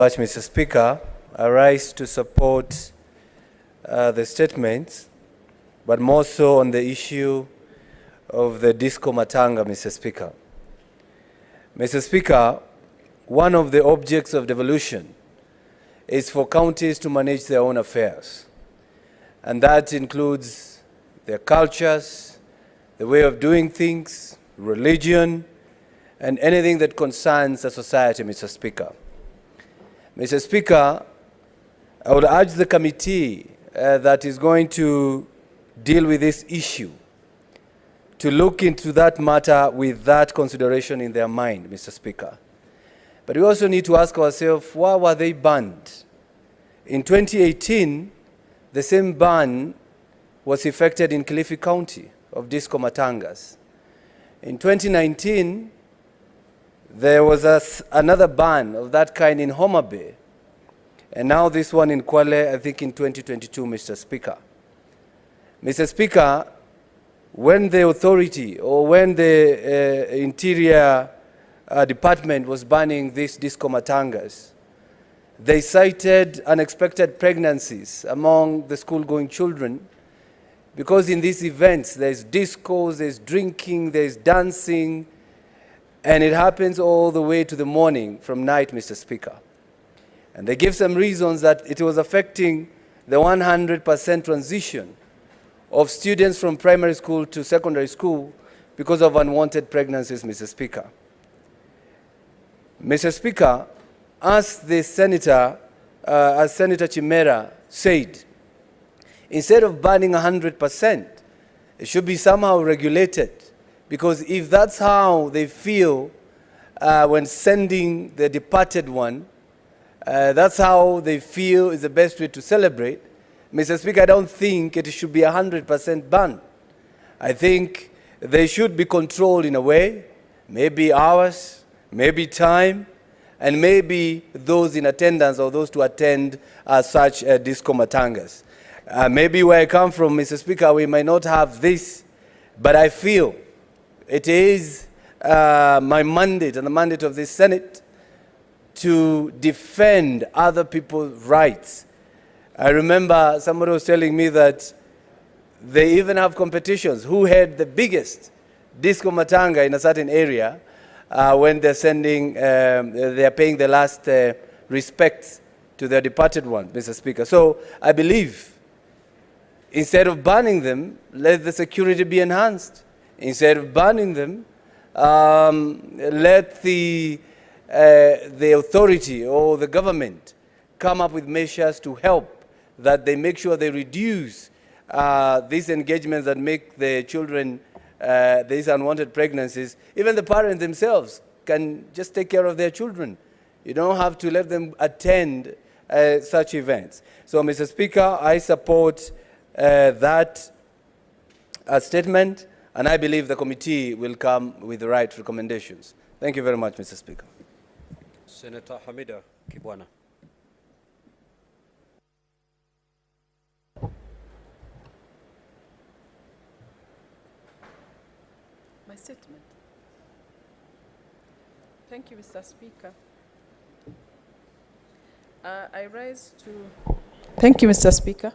Much, Mr. Speaker. I rise to support the statements, but more so on the issue of the disco Matanga, Mr. Speaker. Mr. Speaker, one of the objects of devolution is for counties to manage their own affairs. And that includes their cultures, the way of doing things, religion, and anything that concerns the society, Mr. Speaker. Mr. Speaker, I would urge the committee that is going to deal with this issue to look into that matter with that consideration in their mind, Mr. Speaker. But we also need to ask ourselves, why were they banned? In 2018, the same ban was effected in Kilifi County of disco matangas. In 2019, there was another ban of that kind in Homa Bay. And now this one in Kwale, I think in 2022, Mr. Speaker. Mr. Speaker, when the authority or when the Interior Department was banning these disco matangas, they cited unexpected pregnancies among the school-going children because in these events there's discos, there's drinking, there's dancing, and it happens all the way to the morning from night, Mr. Speaker. And they give some reasons that it was affecting the 100% transition of students from primary school to secondary school because of unwanted pregnancies, Mr. Speaker. Mr. Speaker, as the Senator, as Senator Chimera said, instead of banning 100%, it should be somehow regulated. Because if that's how they feel when sending the departed one, that's how they feel is the best way to celebrate, Mr. Speaker, I don't think it should be 100% ban. I think they should be controlled in a way, maybe hours, maybe time, and maybe those in attendance or those to attend such disco matangas. Maybe where I come from, Mr. Speaker, we might not have this, but I feel it is my mandate and the mandate of this Senate to defend other people's rights. I remember somebody was telling me that they even have competitions. Who had the biggest disco matanga in a certain area when they're sending, they're paying the last respects to their departed one, Mr. Speaker. So I believe instead of banning them, let the security be enhanced. Instead of banning them, let the authority or the government come up with measures to help that they make sure they reduce these engagements that make the children, these unwanted pregnancies. Even the parents themselves can just take care of their children. You don't have to let them attend such events. So, Mr. Speaker, I support that statement, and I believe the committee will come with the right recommendations. Thank you very much, Mr. Speaker. Senator Hamida Kibwana. My statement. Thank you, Mr. Speaker. I rise to... Thank you, Mr. Speaker.